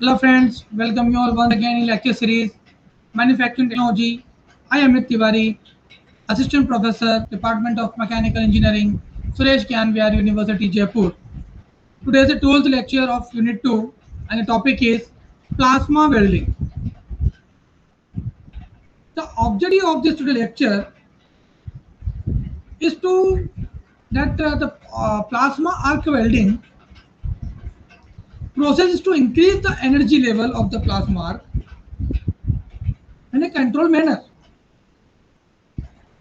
Hello friends, welcome you all once again in lecture series Manufacturing Technology. I am Amit Tiwari, Assistant Professor, Department of Mechanical Engineering, Suresh Gyan Vihar University, Jaipur. Today is the 12th lecture of Unit 2 and the topic is Plasma Welding. The objective of this today lecture is to that the plasma arc welding process is to increase the energy level of the plasma arc in a controlled manner.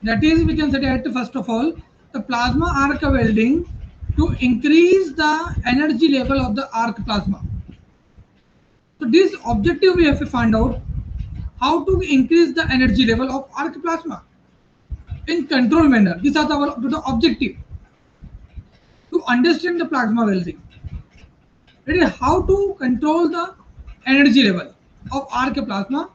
That is, we can say that first of all, the plasma arc welding to increase the energy level of the arc plasma. So this objective we have to find out how to increase the energy level of arc plasma in control manner. These are the objective to understand the plasma welding. It is how to control the energy level of arc plasma.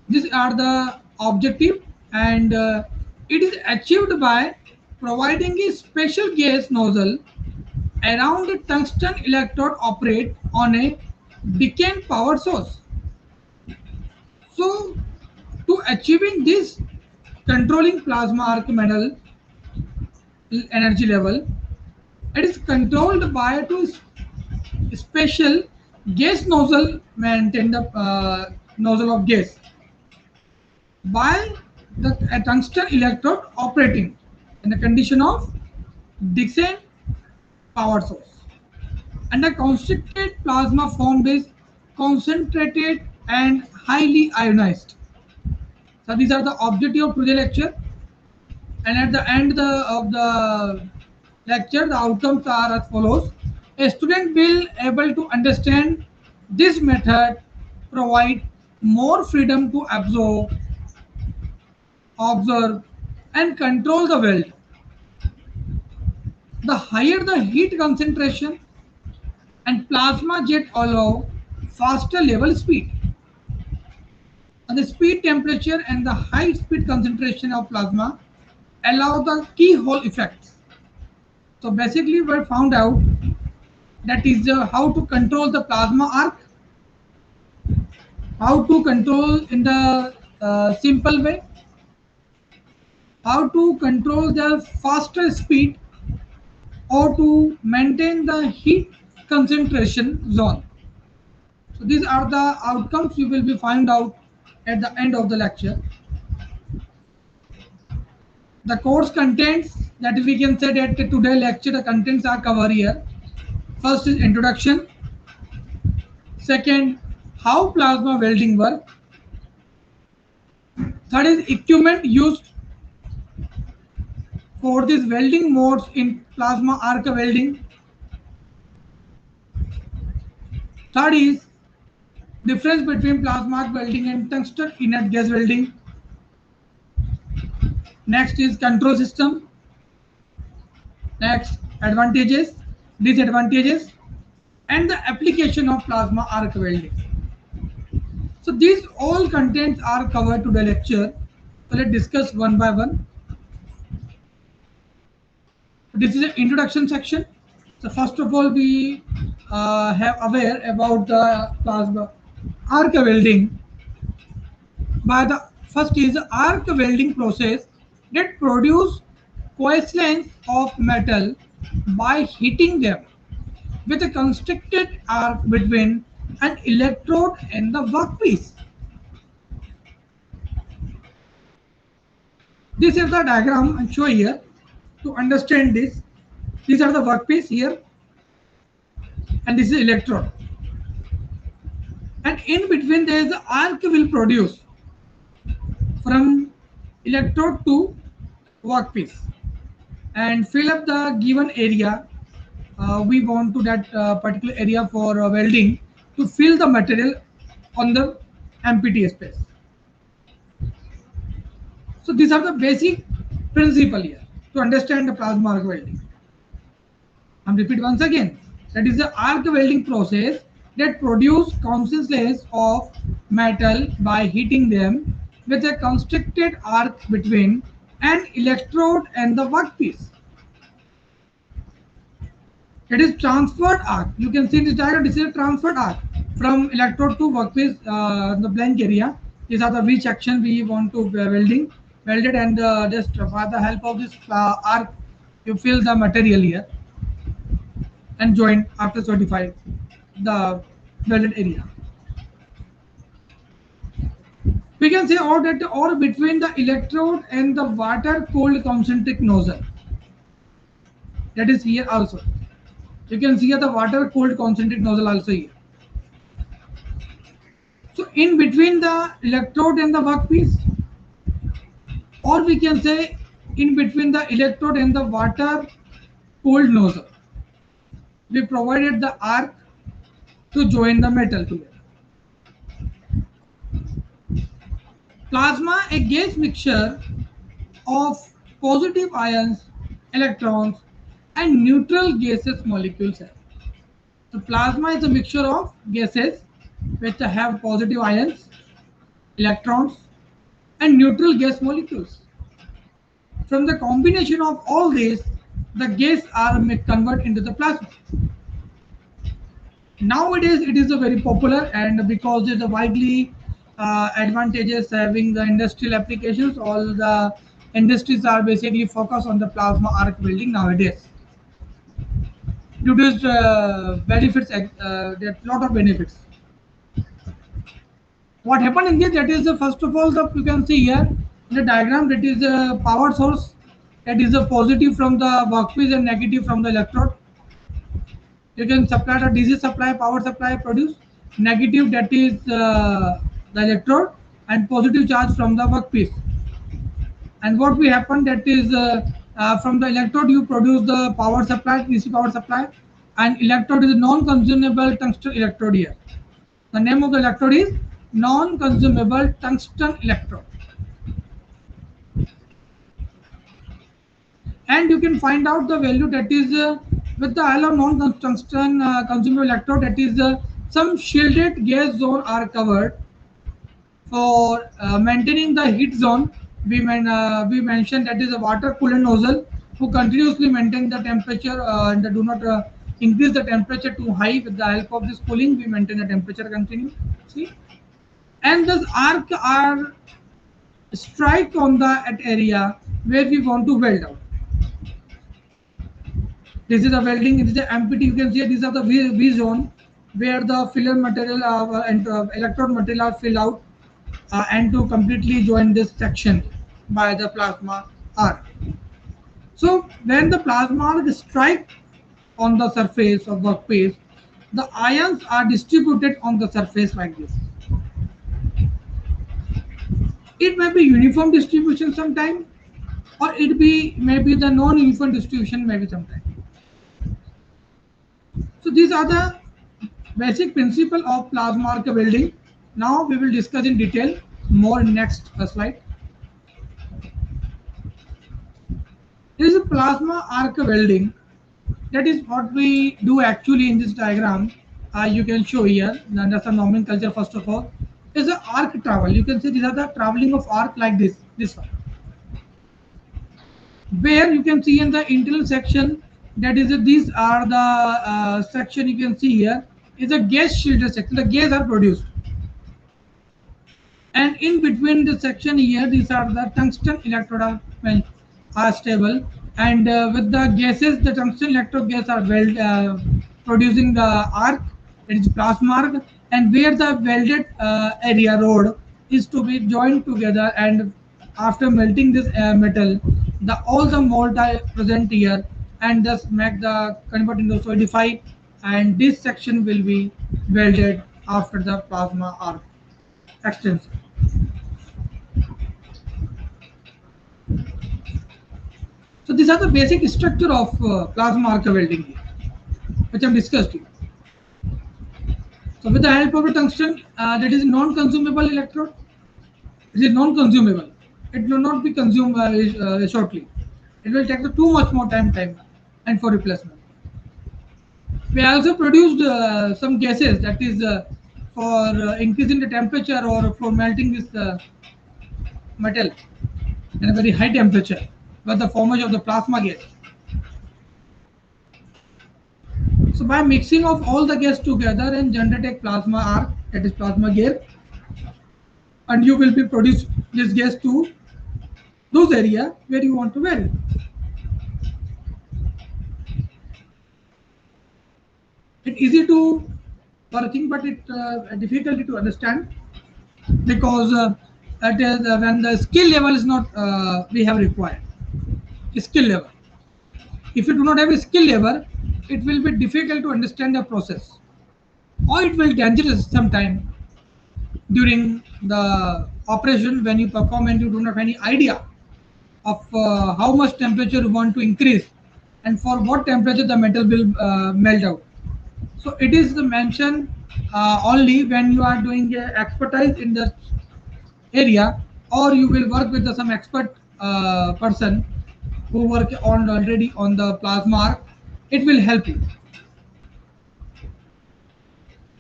These are the objective, and it is achieved by providing a special gas nozzle around a tungsten electrode operate on a decant power source. So to achieving this controlling plasma arc metal energy level, it is controlled by two special gas nozzle maintain the nozzle of gas by the tungsten electrode operating in the condition of Dixon power source. And the constricted plasma formed is concentrated and highly ionized. So these are the objective of today's lecture. And at the end of the lecture, the outcomes are as follows. A student will able to understand this method provide more freedom to observe, and control the weld. The higher the heat concentration and plasma jet allow faster level speed. And the speed temperature and the high speed concentration of plasma allow the keyhole effects. So basically we found out that is how to control the plasma arc, how to control in the simple way, how to control the faster speed or to maintain the heat concentration zone. So these are the outcomes you will be find out at the end of the lecture. The course contents that we can say that today lecture the contents are covered here. First is introduction. Second, how plasma welding work. Third is equipment used for these welding modes in plasma arc welding. Third is difference between plasma arc welding and tungsten inert gas welding. Next is control system. Next, advantages, disadvantages, and the application of plasma arc welding. So these all contents are covered to the lecture. So let's discuss one by one. This is an introduction section. So first of all, we have aware about the plasma arc welding. By the first is the arc welding process that produce coalescence of metal by heating them with a constricted arc between an electrode and the workpiece. This is the diagram I show here to understand this. These are the workpiece here, and this is electrode. And in between there is the arc will produce from electrode to workpiece and fill up the given area. We want to that particular area for welding to fill the material on the empty space. So these are the basic principle here to understand the plasma arc welding. I'm repeat once again. That is the arc welding process that produce concentrations of metal by heating them with a constricted arc between an electrode and the workpiece. It is transferred arc. You can see in this diagram, this is a transferred arc. from electrode to workpiece, the blank area. These are the which action we want to welded, and just by the help of this arc, you fill the material here and join after 25 the welded area. We can say or that or between the electrode and the water cooled concentric nozzle. That is here also. You can see the water cooled concentric nozzle also here. So in between the electrode and the workpiece, or we can say in between the electrode and the water cooled nozzle, we provided the arc to join the metal together. Plasma, a gas mixture of positive ions, electrons, and neutral gaseous molecules. So plasma is a mixture of gases which have positive ions, electrons, and neutral gas molecules. From the combination of all these, the gas are converted into the plasma. Nowadays, it is a very popular, and because it's a widely advantages having the industrial applications, all the industries are basically focused on the plasma arc welding nowadays. Due to its benefits, there are a lot of benefits. What happened in this, that is first of all, the you can see here in the diagram, that is a power source, that is a positive from the workpiece and negative from the electrode. You can supply the DC supply, power supply produce negative, that is the electrode, and positive charge from the workpiece. And what will happen, that is from the electrode you produce the power supply, DC power supply, and electrode is non-consumable tungsten electrode here. The name of the electrode is non-consumable tungsten electrode. And you can find out the value, that is with the help of non-tungsten consumable electrode, that is some shielded gas zone are covered for maintaining the heat zone. We mentioned that is a water coolant nozzle who continuously maintain the temperature and do not increase the temperature too high. With the help of this cooling, we maintain the temperature continuously. And this arc are strike on the area where we want to weld out. This is a welding. It is the MPT. You can see these are the V zone where the filler material and electrode material are filled out and to completely join this section by the plasma arc. So when the plasma arc strike on the surface of workpiece, the ions are distributed on the surface like this. It may be uniform distribution sometime, or it may be the non-uniform distribution maybe sometime. So these are the basic principle of plasma arc welding. Now we will discuss in detail more in next slide. This is plasma arc welding. That is what we do actually in this diagram. You can show here. That's a nomenclature first of all. Is an arc travel. You can see these are the traveling of arc like this. This one. Where you can see in the internal section, that is these are the section you can see here is a gas shielded section. The gas are produced, and in between the section here, these are the tungsten electrode are stable, and with the gases, the tungsten electrode gas are producing the arc, that is plasma arc, and where the welded area rod is to be joined together, and after melting this metal, the all the mold are present here, and thus make the convert into solidify, and this section will be welded after the plasma arc extension. So these are the basic structure of plasma arc welding here, which I have discussed here. So with the help of a tungsten, that is non-consumable electrode. It is non-consumable. It will not be consumed shortly. It will take too much more time and for replacement. We also produced some gases, that is for increasing the temperature or for melting this metal at a very high temperature with the formation of the plasma gas. So So by mixing of all the gas together and generate a plasma arc, that is plasma gas, and you will be produce this gas to those area where you want to weld. It's easy to working, but it difficult to understand because that is when the skill level is not we have required skill level. If you do not have a skill level, it will be difficult to understand the process, or it will dangerous sometime during the operation when you perform and you do not have any idea of how much temperature you want to increase and for what temperature the metal will melt out. So it is mentioned only when you are doing expertise in the area, or you will work with some expert person who work on already on the plasma arc. It will help you.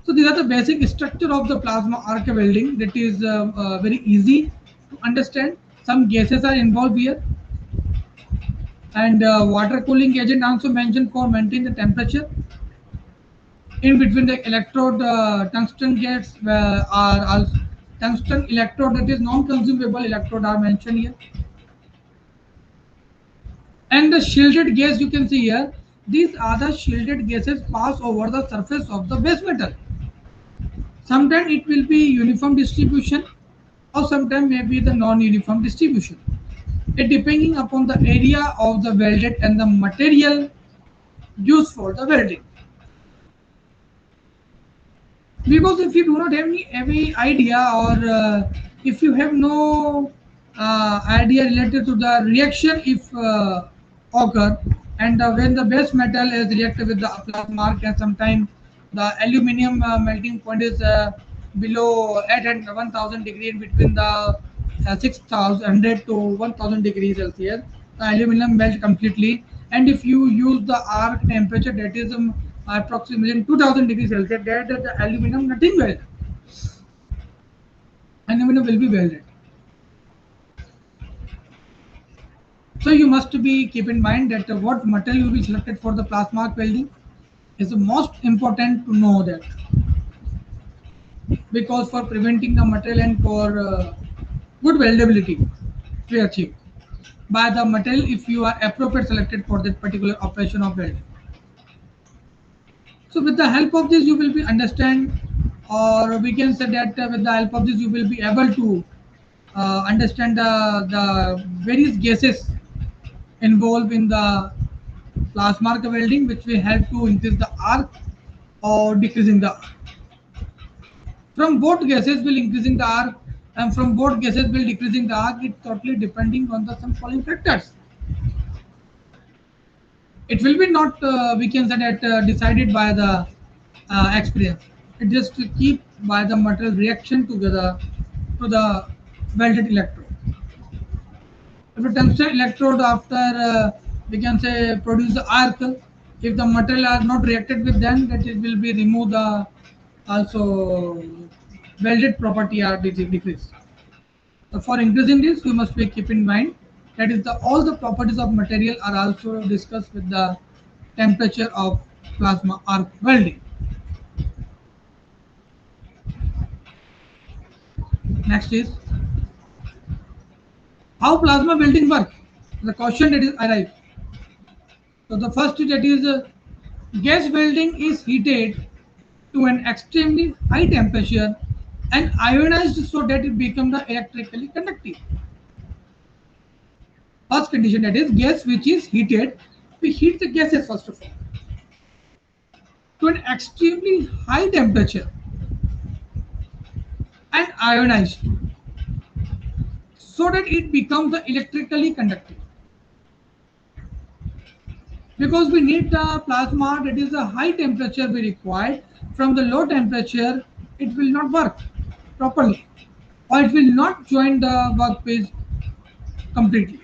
So these are the basic structure of the plasma arc welding. That is very easy to understand. Some gases are involved here, and water cooling agent also mentioned for maintain the temperature. In between the electrode, tungsten gates are also tungsten electrode, that is non-consumable electrode are mentioned here. And the shielded gas you can see here. These are the shielded gases pass over the surface of the base metal. Sometimes it will be uniform distribution, or sometimes maybe the non-uniform distribution. It depending upon the area of the welded and the material used for the welding. Because if you do not have any idea, or if you have no idea related to the reaction if occur, and when the base metal is reacted with the plasma arc, and sometimes the aluminum melting point is below 1000 degree, in between the 600 to 1000 degrees Celsius, the aluminum melt completely. And if you use the arc temperature that is approximately 2000 degrees Celsius, that the aluminum nothing weld. Aluminum will be welded. So you must be keep in mind that what material will be selected for the plasma arc welding is the most important to know that, because for preventing the material and for good weldability we achieve by the material if you are appropriate selected for that particular operation of welding. So with the help of this you will be understand, or we can say that with the help of this you will be able to understand the various gases involved in the plasma arc welding, which will help to increase the arc or decreasing the arc. From both gases will increasing the arc, and from both gases will decreasing the arc. It totally depending on the some following factors. It will be not we can say that decided by the experience. It just keep by the material reaction together to the welded electrode. If a tungsten electrode after we can say produce the arc, if the material are not reacted with them, that it will be remove the also welded property are decreased. So for increasing this, you must be keep in mind that is the all the properties of material are also discussed with the temperature of plasma arc welding. Next is how plasma welding work. The question that is arrived. So the first that is gas welding is heated to an extremely high temperature and ionized so that it becomes the electrically conductive. First condition, that is gas which is heated, we heat the gases first of all to an extremely high temperature and ionized so that it becomes the electrically conductive. Because we need the plasma, that is the high temperature we require. From the low temperature it will not work properly, or it will not join the workpiece completely.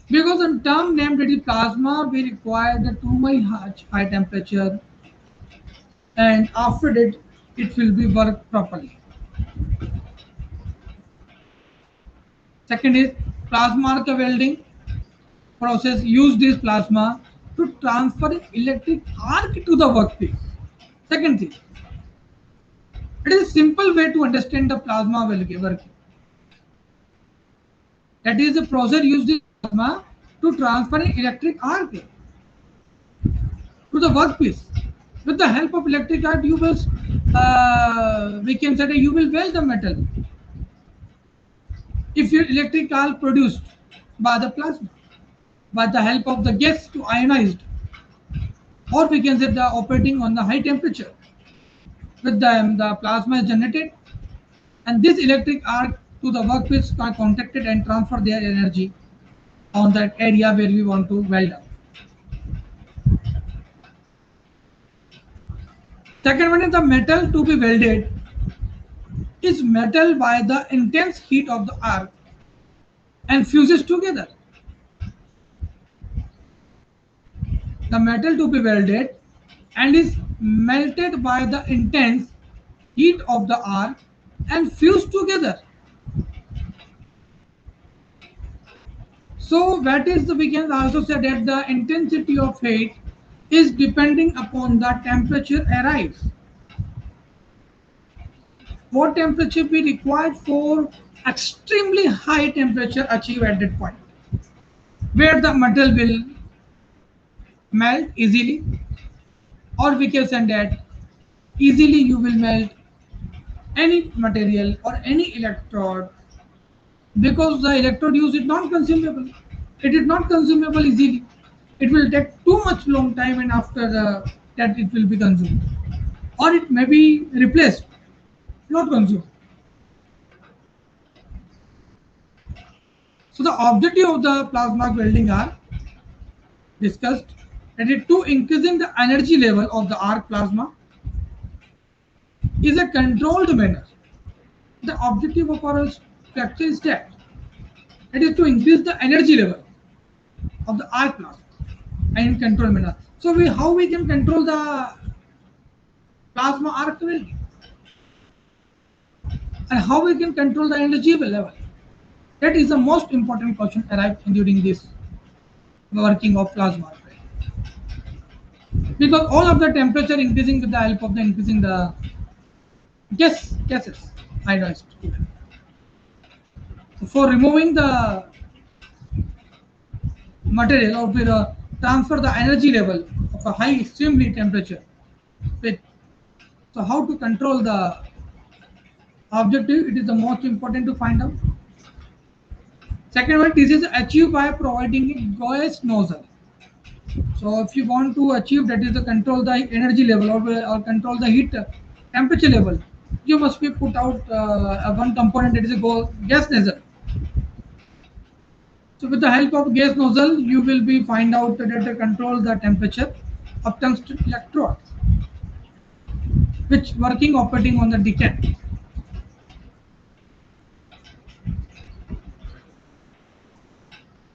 Because in term named that is plasma, we require the too much high temperature, and after that it will be work properly. Second is plasma arc welding process use this plasma to transfer electric arc to the workpiece. Second thing, it is a simple way to understand the plasma working. That is the process used in plasma to transfer an electric arc to the workpiece. With the help of electric arc, you will, we can say that you will weld the metal. If your electric arc produced by the plasma, by the help of the gas to ionized, or we can say the operating on the high temperature, with the plasma is generated, and this electric arc to the workpiece are contacted and transfer their energy on that area where we want to weld up. Second one is the metal to be welded is metal by the intense heat of the arc and fuses together. The metal to be welded and is melted by the intense heat of the arc and fused together. So that is we can also say that the intensity of heat is depending upon the temperature arrives. What temperature be required for extremely high temperature achieved at that point, where the metal will melt easily, or we can say that easily you will melt any material or any electrode, because the electrode used is non-consumable. It is not consumable easily. It will take too much long time, and after that it will be consumed, or it may be replaced, not consumed. So the objective of the plasma welding are discussed. That is to increasing the energy level of the arc plasma is a controlled manner. The objective of our structure is that it is to increase the energy level of the arc plasma and in control manner. So how we can control the plasma arc welding, and how we can control the energy level? That is the most important question arrived during this working of plasma, because all of the temperature increasing with the help of the increasing the gases ionized. For removing the material, or to transfer the energy level of a high extremely temperature, so how to control the objective, it is the most important to find out. Second one, this is achieved by providing a gas nozzle. So if you want to achieve, that is to control the energy level, or control the heat temperature level, you must be put out one component, that is a gas nozzle. So with the help of gas nozzle, you will be find out that to control the temperature of tungsten electrode, which working operating on the decant.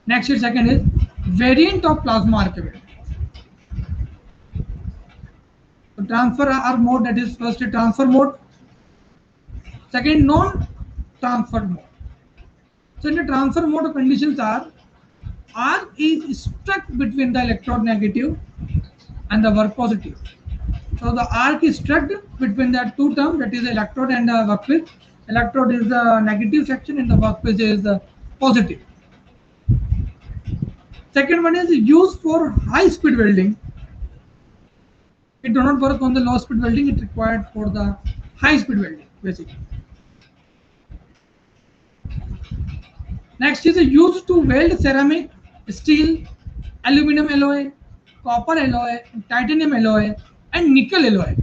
Next, second is variant of plasma arc welding. So transfer arc mode, that is first a transfer mode, second non-transfer mode. So in the transfer mode, conditions are arc is stuck between the electrode negative and the work positive. So the arc is struck between the two terms, that is the electrode and the workpiece. Electrode is the negative section and the workpiece is the positive. Second one is used for high speed welding. It does not work on the low speed welding, it required for the high speed welding basically. Next is used to weld ceramic, steel, aluminum alloy, copper alloy, titanium alloy, and nickel alloy.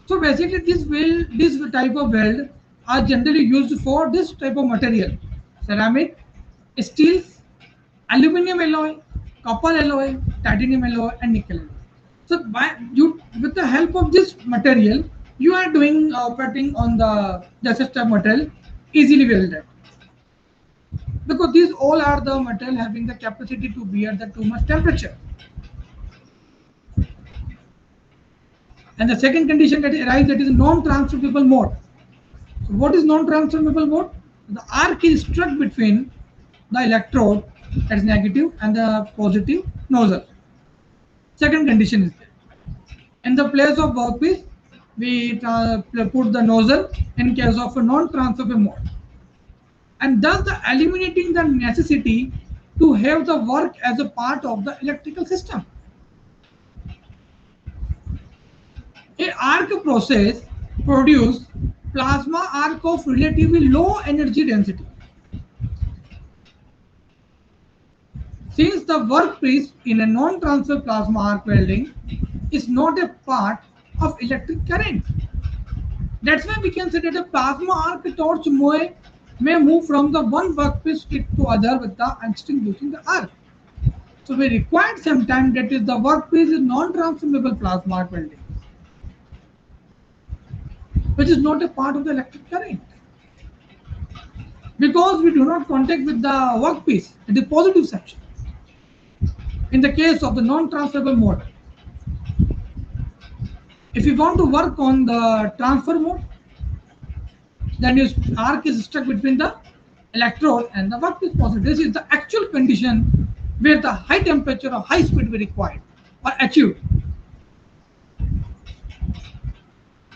So basically this type of weld are generally used for this type of material: ceramic, steel, aluminum alloy, copper alloy, titanium alloy, and nickel alloy. So with the help of this material, you are doing operating on the system material easily welded, because these all are the material having the capacity to bear the too much temperature. And the second condition that arises, that is non-transferable mode. So what is non-transferable mode? The arc is struck between the electrode that is negative, and the positive nozzle. Second condition is there. In the place of workpiece, we put the nozzle in case of a non-transferable mode, and thus the eliminating the necessity to have the work as a part of the electrical system. A arc process produce plasma arc of relatively low energy density. Since the workpiece in a non-transfer plasma arc welding is not a part of electric current, that's why we can say that a plasma arc torch may move from the one workpiece stick to other with the extinguishing the arc. So we required some time, that is the workpiece is non-transformable plasma arc welding, which is not a part of the electric current. Because we do not contact with the workpiece, it is positive section. In the case of the non-transferable mode, if you want to work on the transfer mode, then your arc is stuck between the electrode and the workpiece positive. This is the actual condition where the high temperature or high speed will be required or achieved.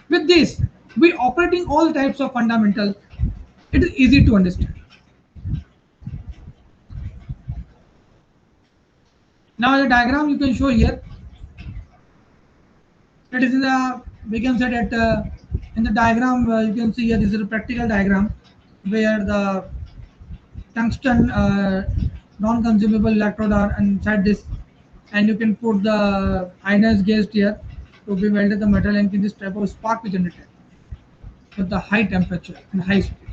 With this, we operating all types of fundamentals. It is easy to understand. Now the diagram you can show here. It is in the, we can say that in the diagram you can see here, this is a practical diagram where the tungsten non-consumable electrode are inside this, and you can put the ionized gas here to be welded the metal, and this type of spark is generated with the high temperature and high speed.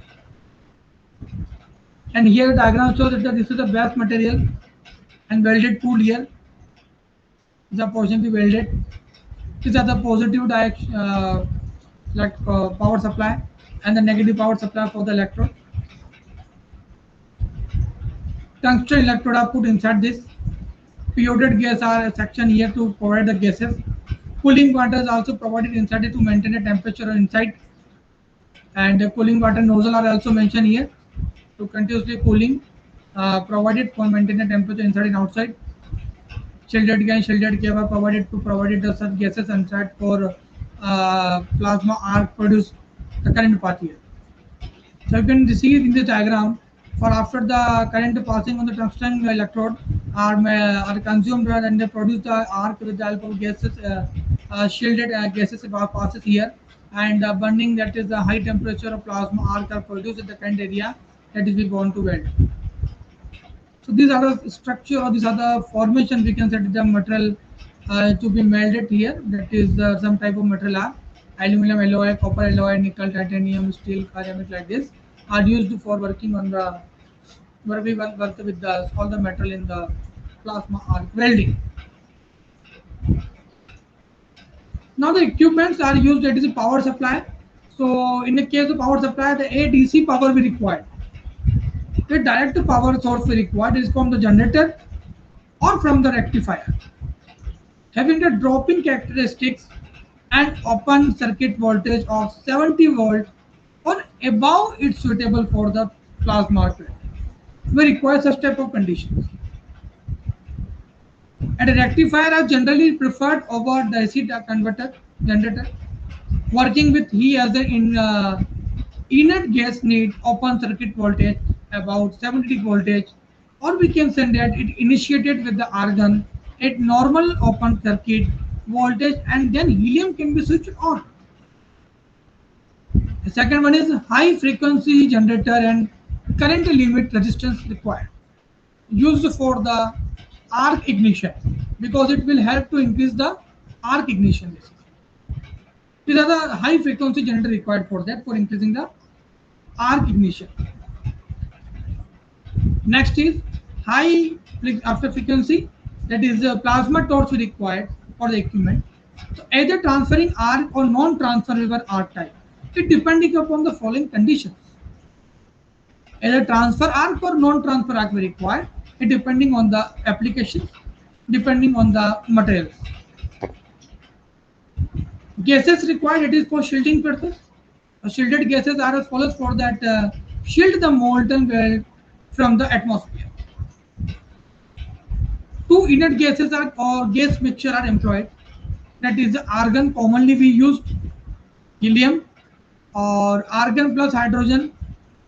And here the diagram shows that this is the base material and welded pool here. This is a portion to be welded. These are the positive power supply and the negative power supply for the electrode. Tungsten electrode are put inside this. Periodic gas are a section here to provide the gases. Cooling water is also provided inside it to maintain the temperature inside. And the cooling water nozzle are also mentioned here to continuously cooling provided for maintain the temperature inside and outside. Shielded gas are provided to provide the such gases inside for plasma arc produce the current path here. So you can see in the diagram, for after the current passing on the tungsten electrode are consumed and they produce the arc with the help of gases, shielded gases passes here, and burning, that is the high temperature of plasma arc are produced in the current area that is we want to weld. So these are the structure, or these are the formation we can set the material to be melted here. That is some type of material are aluminum alloy, copper alloy, nickel, titanium, steel, ceramic, like this are used for working on the where we work with the all the metal in the plasma arc welding. Now the equipments are used, that is a power supply. So in the case of power supply, the AC power we required. The direct power source we required is from the generator or from the rectifier, having the drop-in characteristics and open circuit voltage of 70 volt or above, it's suitable for the plasma arc welding. We require such type of conditions. And a rectifier are generally preferred over the AC converter generator. Working with he as an inert gas need open circuit voltage about 70 voltage, or we can say that it initiated with the argon at normal open circuit voltage, and then helium can be switched on. The second one is high frequency generator and current limit resistance required, used for the arc ignition, because it will help to increase the arc ignition. These are the high frequency generator required for that, for increasing the arc ignition. Next is high after frequency, that is plasma torch required for the equipment. So either transferring arc or non-transferable arc type, it depending upon the following conditions. Either transfer arc or non-transfer arc will be required, it depending on the application, depending on the materials. Gases required, it is for shielding purpose. Shielded gases are as follows: for that shield the molten weld from the atmosphere. Two inert gases are or gas mixture are employed. That is argon, commonly we used helium, or argon plus hydrogen,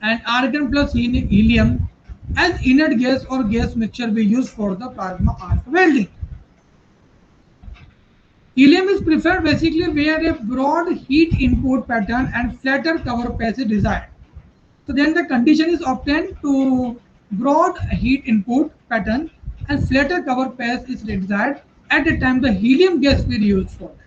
and argon plus helium as inert gas or gas mixture we use for the plasma arc welding. Helium is preferred basically where a broad heat input pattern and flatter cover path is desired. So then the condition is obtained to broad heat input pattern and flatter cover path is desired. At the time the helium gas will used for that.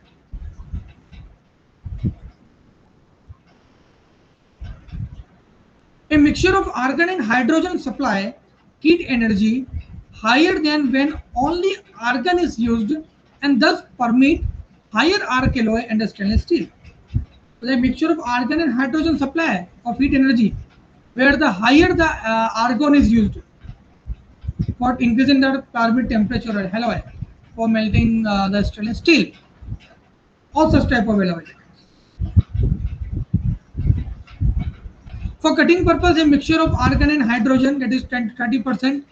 A mixture of argon and hydrogen supply heat energy higher than when only argon is used and thus permit higher arc alloy and stainless steel. So the mixture of argon and hydrogen supply of heat energy where the higher the argon is used for increasing the permit temperature or alloy for melting the stainless steel or such type of alloy. For cutting purpose, a mixture of argon and hydrogen, that is 30%,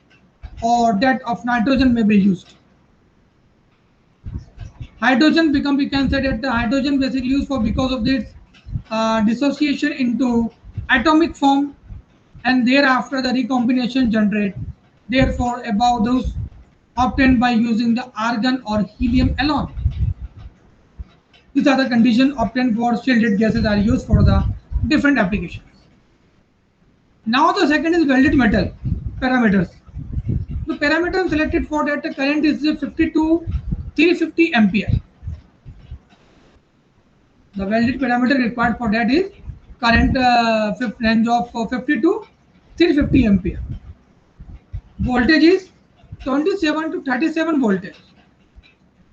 or that of nitrogen may be used. Hydrogen become, we can say that the hydrogen basically used for because of its dissociation into atomic form and thereafter the recombination generate. Therefore, above those obtained by using the argon or helium alone. These are the conditions obtained for shielded gases are used for the different applications. Now the second is welded metal parameters. The parameter selected for that the current is 50 to 350 ampere. The welded parameter required for that is current range of 50 to 350 ampere. Voltage is 27 to 37 voltage.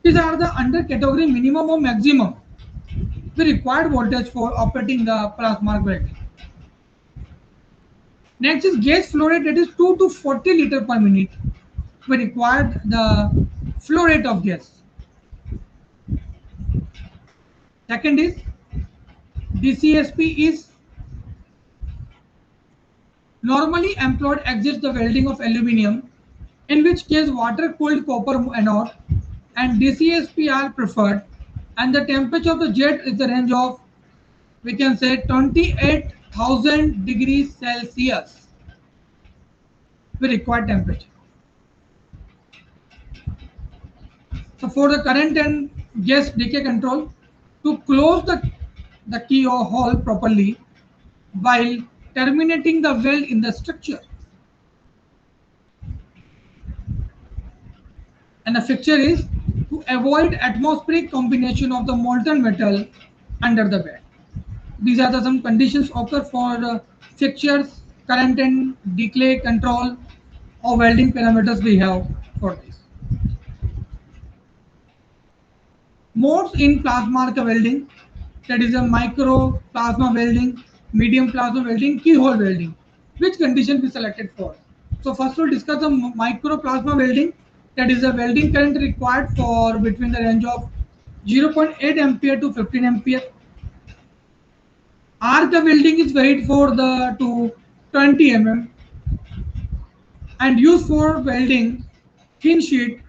These are the under category minimum or maximum the required voltage for operating the plasma welding. Next is gas flow rate, that is 2 to 40 liter per minute. We required the flow rate of gas. Second is DCSP is normally employed exits the welding of aluminum, in which case water cooled copper anode and DCSP are preferred, and the temperature of the jet is the range of, we can say, 28,000 degrees Celsius. We require temperature. So for the current and gas decay control, to close the key or hole properly while terminating the weld in the structure. And the fixture is to avoid atmospheric combination of the molten metal under the bed. These are some conditions occur for fixtures, current and decay control or welding parameters we have for this. Modes in plasma arc welding, that is a micro plasma welding, medium plasma welding, keyhole welding. Which condition we selected for? So first we'll discuss the micro plasma welding, that is a welding current required for between the range of 0.8 ampere to 15 ampere. Arc welding is varied for the to 20 mm and used for welding thin sheet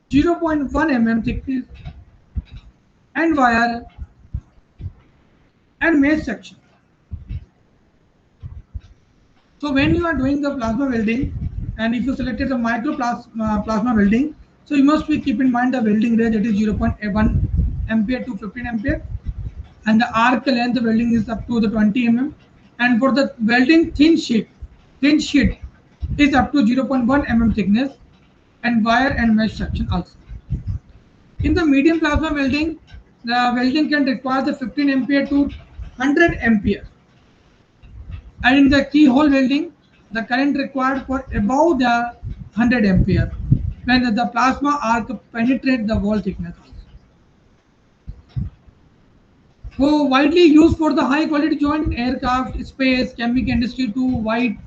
0.1 mm thickness and wire and mesh section. So when you are doing the plasma welding, and if you selected the micro plasma welding, so you must be keep in mind the welding range, that is 0.1 ampere to 15 ampere, and the arc length welding is up to the 20 mm, and for the welding thin sheet is up to 0.1 mm thickness and wire and mesh section also. In the medium plasma welding, the welding can require the 15 ampere to 100 ampere. And in the keyhole welding, the current required for above the 100 ampere when the plasma arc penetrates the wall thickness. So widely used for the high quality joint in aircraft, space, chemical industry to weld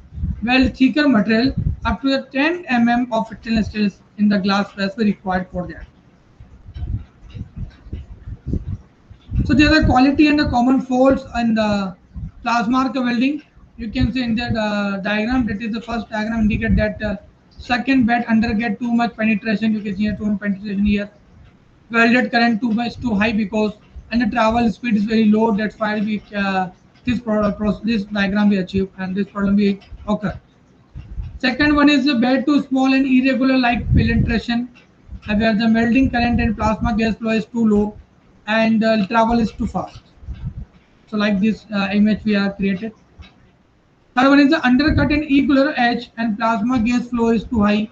thicker material up to the 10 mm of stainless steel in the glass press required for that. So there are quality and the common faults in the plasma arc welding. You can see in that diagram, that is the first diagram indicate that Second, bed under get too much penetration. You can see here too much penetration here. Welded current too high because and the travel speed is very low. That's why we this diagram we achieve and this problem we occur. Second one is the bed too small and irregular like penetration, where the melting current and plasma gas flow is too low and travel is too fast. So like this image we have created. Third one is the undercut and irregular edge and plasma gas flow is too high,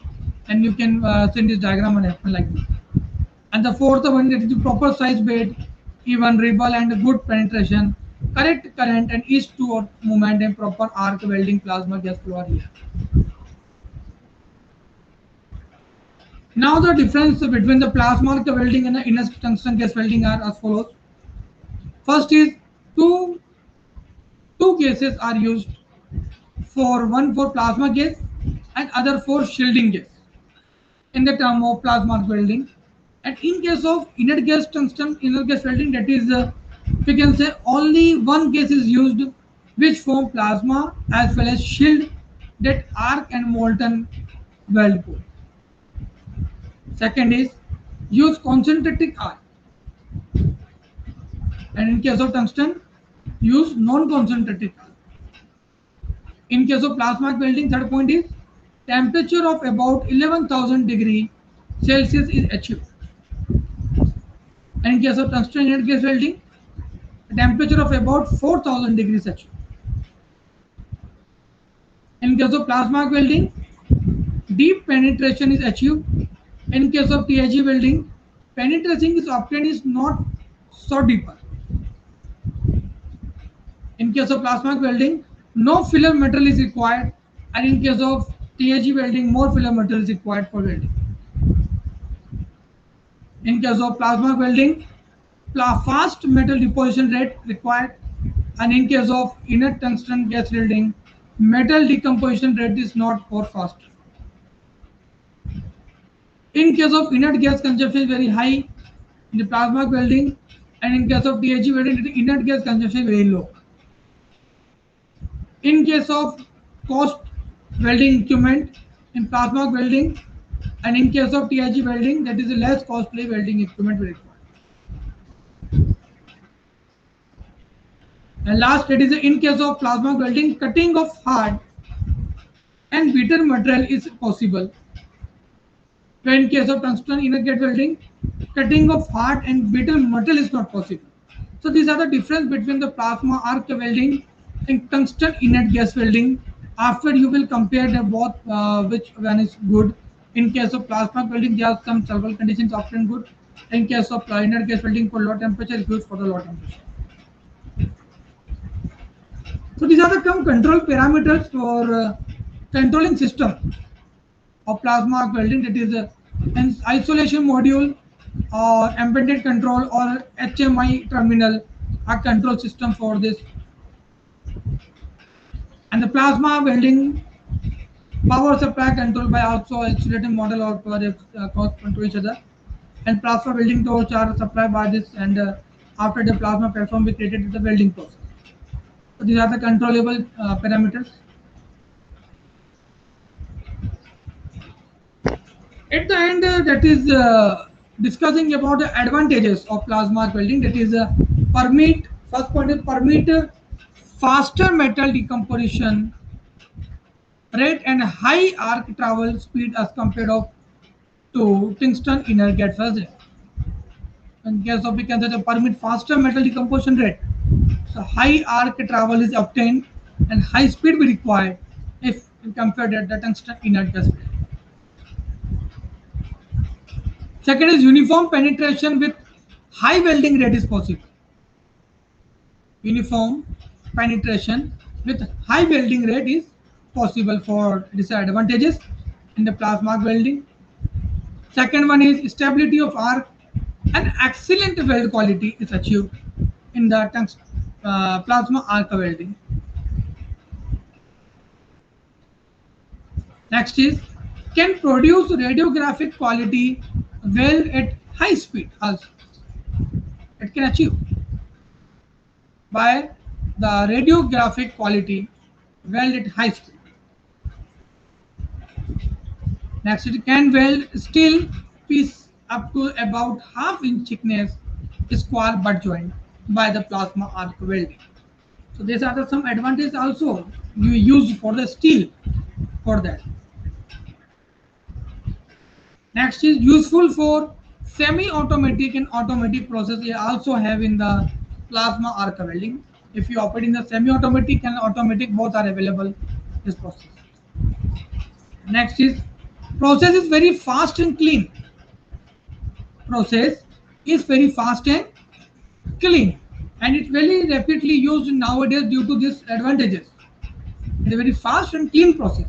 and you can send this diagram on F1 like this. And the fourth one that is the proper size bed, even ribble and good penetration, correct current and east to movement and proper arc welding plasma gas flow are here. Now the difference between the plasma arc welding and the inner tungsten gas welding are as follows. First is two gases are used, one for plasma gas and other for shielding gas in the term of plasma arc welding. And in case of inert gas tungsten inner gas welding, that is we can say only one gas is used which form plasma as well as shield that arc and molten weld both. Second is use concentric arc, and in case of tungsten use non-concentric arc. In case of plasma arc welding, third point is temperature of about 11,000 degree Celsius is achieved. And in case of tungsten inert gas welding, a temperature of about 4,000 degrees achieved. In case of plasma arc welding, deep penetration is achieved. In case of TIG welding, penetration is obtained is not so deeper. In case of plasma arc welding, no filler metal is required, and in case of TIG welding, more filler metal is required for welding. In case of plasma arc welding, fast metal deposition rate required, and in case of inert tungsten gas welding, metal decomposition rate is not for fast. In case of inert gas consumption is very high in the plasma arc welding, and in case of TIG welding, the inert gas consumption is very low. In case of cost welding equipment in plasma arc welding, and in case of TIG welding, that is a less costly welding equipment required. And last, that is in case of plasma arc welding, cutting of hard and bitter material is possible. When in case of tungsten inert gas welding, cutting of hard and brittle metal is not possible. So these are the difference between the plasma arc welding and tungsten inert gas welding. After you will compare the both which one is good. In case of plasma welding, there are some several conditions often good. In case of inert gas welding for low temperature is good for the low temperature. So these are the control parameters for controlling system of plasma arc welding, that is an isolation module or ambient control or HMI terminal, a control system for this. And the plasma welding power supply controlled by also insulating model or correspond to each other. And plasma welding torch are supplied by this, and after the plasma platform we created the welding process. So these are the controllable parameters. At the end, that is discussing about the advantages of plasma arc welding. That is first point is permit faster metal decomposition rate and high arc travel speed as compared to tungsten inert gas welding. In case of, we can say, the permit faster metal decomposition rate, so high arc travel is obtained and high speed be required if compared to the tungsten inert gas welding. Second is uniform penetration with high welding rate is possible. Uniform penetration with high welding rate is possible for disadvantages in the plasma arc welding. Second one is stability of arc and excellent weld quality is achieved in the plasma arc welding. Next is can produce radiographic quality weld at high speed also. It can achieve by the radiographic quality weld at high speed. Next, it can weld steel piece up to about half-inch thickness square butt joint by the plasma arc welding. So these are some advantages also you use for the steel for that. Next is useful for semi-automatic and automatic process. You also have in the plasma arc welding. If you operate in the semi-automatic and automatic, both are available this process. Next is process is very fast and clean. Process is very fast and clean, and it's very rapidly used nowadays due to these advantages. It's a very fast and clean process.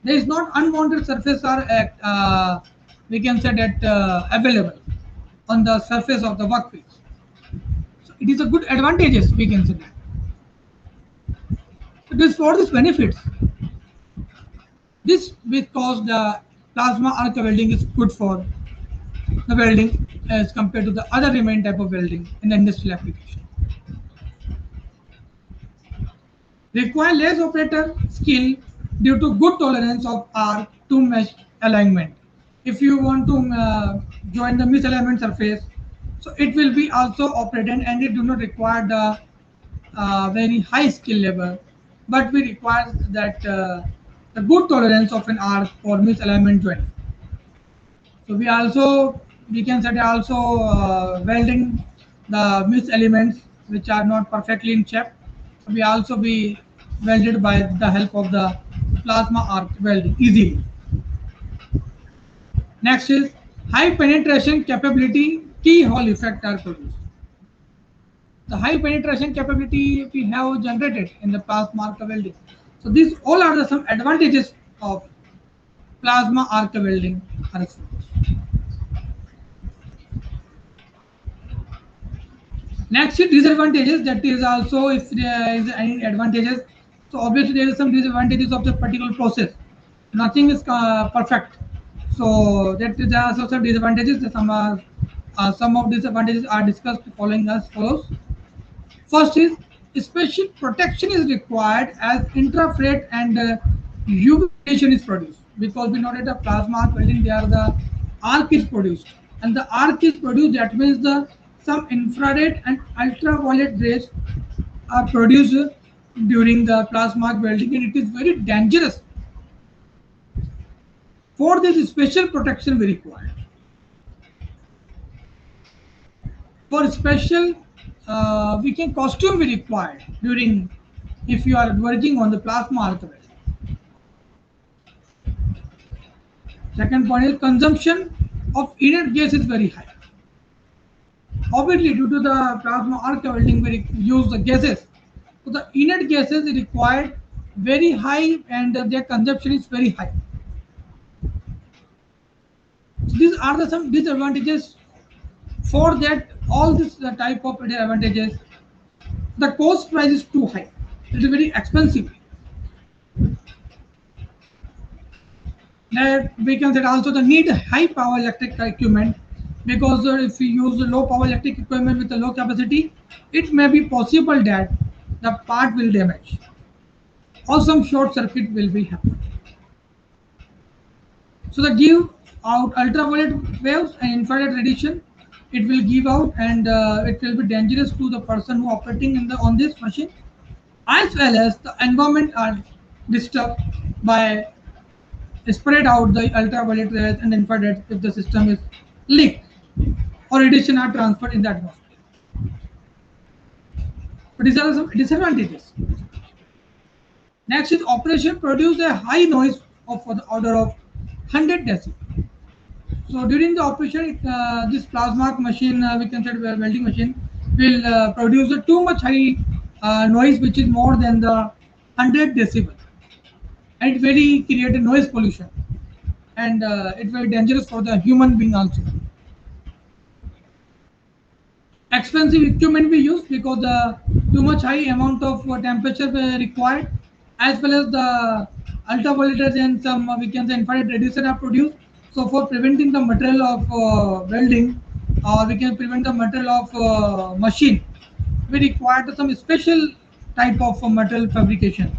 There is not unwanted surface are we can say that available on the surface of the workpiece. So it is a good advantages we can say that. So this for these benefits. This because the plasma arc welding is good for the welding as compared to the other remaining type of welding in the industrial application. Require less operator skill due to good tolerance of arc to mesh alignment. If you want to join the misalignment surface, so it will be also operated and it do not require the very high skill level, but we require that the good tolerance of an arc for misalignment joint. So we can set also welding the missed elements which are not perfectly in shape. We also be welded by the help of the plasma arc welding easily. Next is high penetration capability keyhole effect are produced. The high penetration capability we have generated in the plasma arc welding. So these all are the some advantages of plasma arc welding. Next is disadvantages. That is also if there is any advantages. So obviously there is some disadvantages of the particular process. Nothing is perfect. So that there are also some disadvantages. Some of these advantages are discussed following as follows. First is special protection is required as infrared and UV radiation is produced, because we know that the plasma arc welding there the arc is produced, and the arc is produced, that means the some infrared and ultraviolet rays are produced during the plasma arc welding, and it is very dangerous. For this special protection we require. For special we can costume be required during if you are working on the plasma arc welding. Second point is consumption of inert gas is very high. Obviously, due to the plasma arc welding, we use the gases. So the inert gases required very high, and their consumption is very high. So these are the some disadvantages. For that, all this type of advantages, the cost price is too high. It is very expensive. That we can say also the need high power electric equipment, because if you use low power electric equipment with a low capacity, it may be possible that the part will damage or some short circuit will be happen. So the give out ultraviolet waves and infrared radiation, it will give out, and it will be dangerous to the person who operating in the on this machine, as well as the environment are disturbed by spread out the ultraviolet rays and infrared if the system is leaked or radiation are transferred in the atmosphere. But these are some disadvantages. Next is operation produce a high noise of the order of 100 decibel. So during the operation, this plasma machine, we can say welding machine, will produce a too much high noise, which is more than the 100 decibel, and it very create a noise pollution, and it's very dangerous for the human being also. Expensive equipment we use because the too much high amount of temperature required, as well as the ultraviolet and some we can say infrared radiation are produced. So for preventing the material of welding, or we can prevent the material of machine, we require some special type of material fabrication,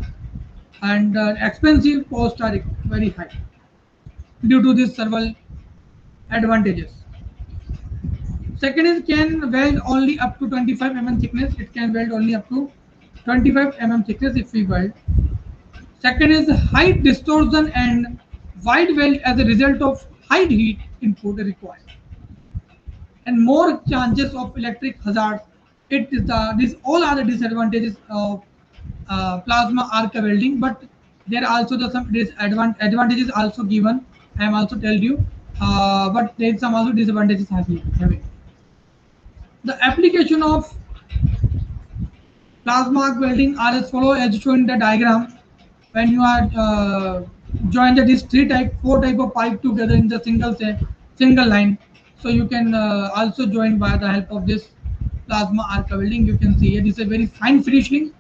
and expensive costs are very high. due to these several advantages. Second is can weld only up to 25 mm thickness. It can weld only up to 25 mm thickness if we weld. Second is height distortion and wide weld as a result of high heat input required and more chances of electric hazards. It is these all are the disadvantages of plasma arc welding, but there are also some advantages also given. I am also tell you, but there is some also disadvantages having. The application of plasma arc welding are as follow as shown in the diagram. When you are join these four type of pipe together in the single line, so you can also join by the help of this plasma arc welding. You can see it is a very fine finishing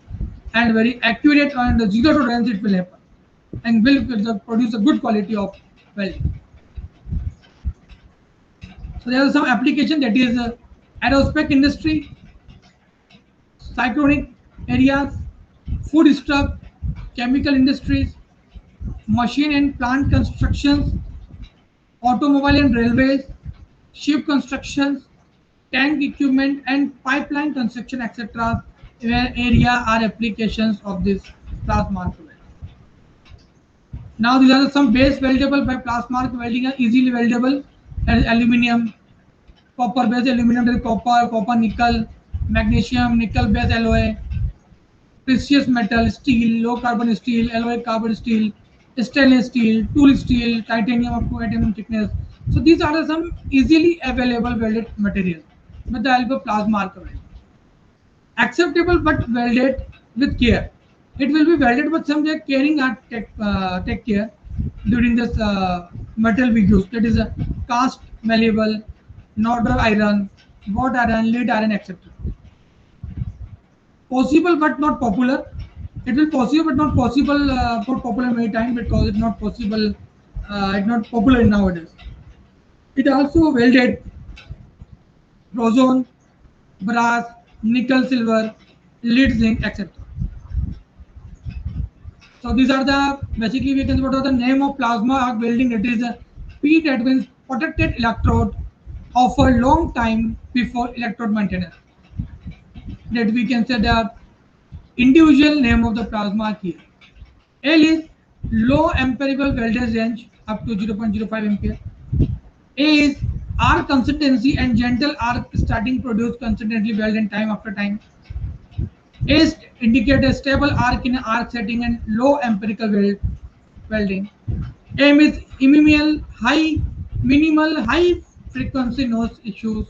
and very accurate, and 0 tolerance it will happen and will produce a good quality of welding. So there is some application that is aerospace industry, cyclonic areas, food stuff, chemical industries, machine and plant constructions, automobile and railways, ship constructions, tank equipment and pipeline construction, etc. area are applications of this plasma arc welding. Now these are some base weldable by plasma arc welding are easily weldable as aluminum, copper based aluminum, there is copper, nickel, magnesium, nickel based alloy, precious metal, steel, low carbon steel, alloy carbon steel, stainless steel, tool steel, titanium up to 8 mm thickness. So these are some easily available welded materials with the help of plasma arc welding. Acceptable but welded with care. It will be welded, but some caring are take care during this metal we use. That is a cast malleable, nodder iron, wrought iron, lead iron, etc. Possible but not popular. It will possible but not possible for popular many times because it's not possible. It's not popular nowadays. It also welded bronze, brass, nickel, silver, lead, zinc, etc. So these are the basically we can what are the name of plasma arc welding. It is a P that means protected electrode of a long time before electrode maintenance. That we can say the individual name of the plasma arc here. L is low empirical weldage range up to 0.05 ampere. A is arc consistency and gentle arc starting produce consistently weld in time after time. A indicate a stable arc in arc setting and low empirical welding. M is minimal high frequency noise issues.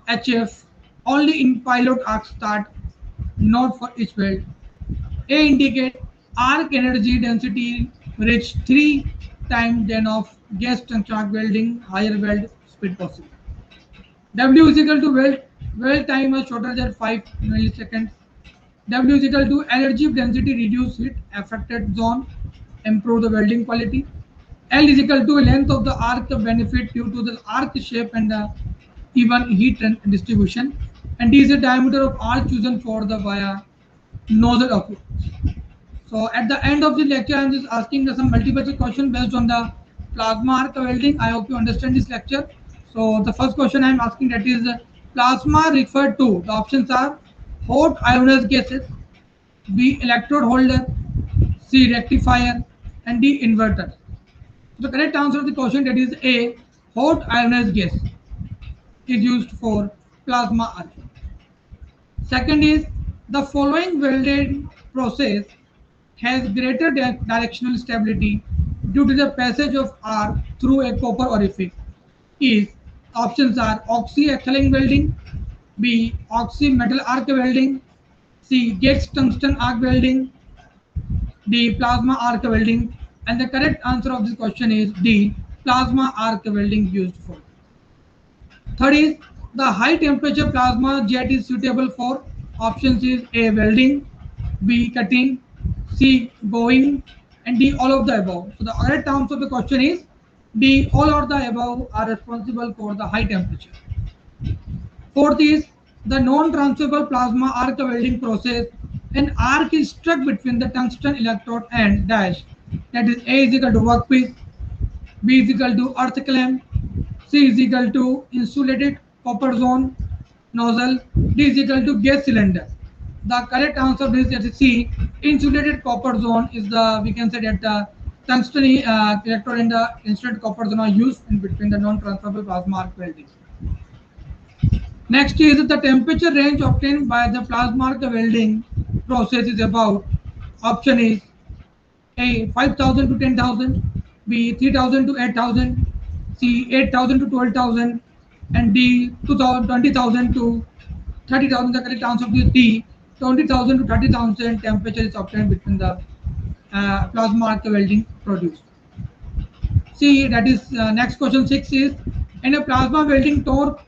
HF only in pilot arc start, not for each weld. A indicate arc energy density reach 3 times than of gas junction arc welding, higher weld speed possible. W is equal to weld time is shorter than 5 milliseconds. W is equal to energy density reduce heat affected zone, improve the welding quality. L is equal to length of the arc benefit due to the arc shape and the even heat and distribution. And D is the diameter of arc chosen for the via nozzle approach. So at the end of the lecture, I am just asking some multiple choice question based on the plasma arc welding. I hope you understand this lecture. So the first question I am asking that is plasma referred to. The options are hot ionized gases, B electrode holder, C rectifier, and D inverter. The correct answer of the question that is A hot ionized gas is used for plasma arc. Second is the following welding process has greater directional stability due to the passage of arc through a copper orifice. Is options are oxyethylene welding, B oxy metal arc welding, C Gates tungsten arc welding, D plasma arc welding, and the correct answer of this question is D plasma arc welding used for. Third is the high temperature plasma jet is suitable for. Options is A welding, B cutting, C bowing, and D all of the above. So the correct answer of the question is D all of the above are responsible for the high temperature. Fourth is the non-transferable plasma arc welding process. An arc is struck between the tungsten electrode and dash. That is A is equal to workpiece, B is equal to earth clamp, C is equal to insulated copper zone nozzle, D is equal to gas cylinder. The correct answer is that is C. Insulated copper zone is the, we can say that the tungsten electrode and the insulated copper zone are used in between the non-transferable plasma arc welding. Next is the temperature range obtained by the plasma arc welding process is about. Option is A 5,000 to 10,000, B 3,000 to 8,000, C 8,000 to 12,000, and D 20,000 to 30,000. The correct answer is D 20,000 to 30,000 temperature is obtained between the plasma arc welding produced. See, that is next question 6 is in a plasma welding torque,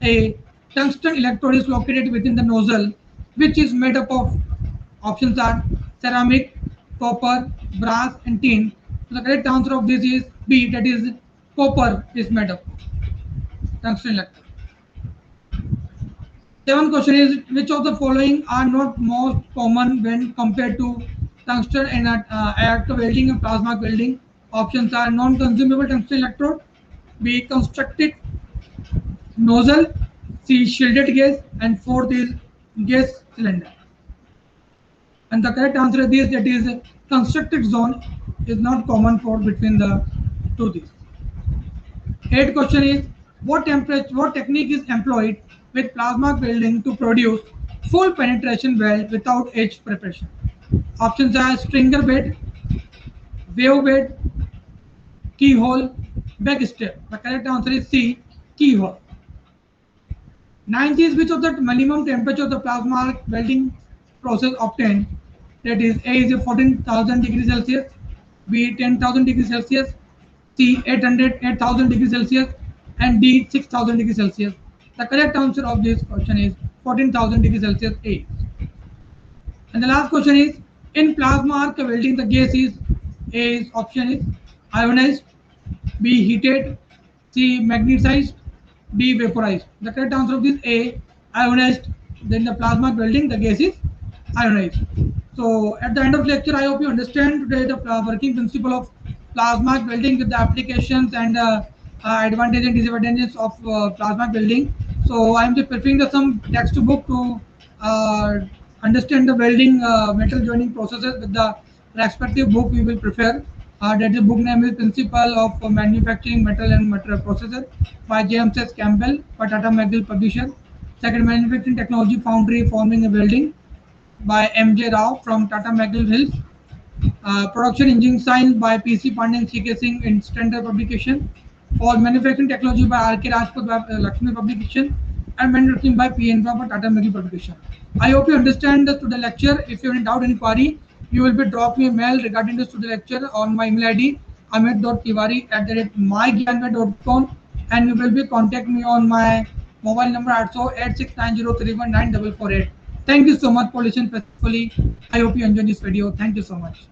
a tungsten electrode is located within the nozzle, which is made up of. Options are ceramic, copper, brass, and tin. So the correct answer of this is B. That is copper is made up tungsten electrode. Seventh question is which of the following are not most common when compared to tungsten and act welding and plasma welding? Options are non-consumable tungsten electrode, B constructed nozzle, C shielded gas, and fourth is gas cylinder. And the correct answer is that is constructed zone is not common for between the two these. Eighth question is what technique is employed with plasma welding to produce full penetration weld without edge preparation? Options are stringer bed, wave bed, keyhole, backstep. The correct answer is C, keyhole. Ninth is which of the minimum temperature of the plasma arc welding process obtained? That is A is 14,000 degrees Celsius, B 10,000 degrees Celsius, C 8,000 degrees Celsius, and D 6,000 degrees Celsius. The correct answer of this question is 14,000 degrees Celsius A. And the last question is in plasma arc welding the gas is A option is ionized, B heated, C magnetized, D vaporized. The correct answer of this A ionized. Then the plasma welding the gas is ionized. So at the end of lecture, I hope you understand today the working principle of plasma welding with the applications and advantages and disadvantages of plasma welding. So I am just preparing some textbook to understand the welding metal joining processes with the respective book we will prepare. That the book name is Principle of Manufacturing Metal and Material Processes by James S. Campbell by Tata McGill Publisher. Second, Manufacturing Technology Foundry Forming a Welding by M.J. Rao from Tata McGill Hills. Production Engineering Science by P.C. Pandey and C.K. Singh in Standard Publication. For Manufacturing Technology by R.K. Rajput by Lakshmi Publication. And Manufacturing by P.N. by Tata McGill Publication. I hope you understand the student lecture. If you have any doubt, any query, you will be drop me a mail regarding the student lecture on my email ID amit.tiwari@mygyanway.com, and you will be contact me on my mobile number also 8690319448. Thank you so much for listening faithfully. I hope you enjoyed this video. Thank you so much.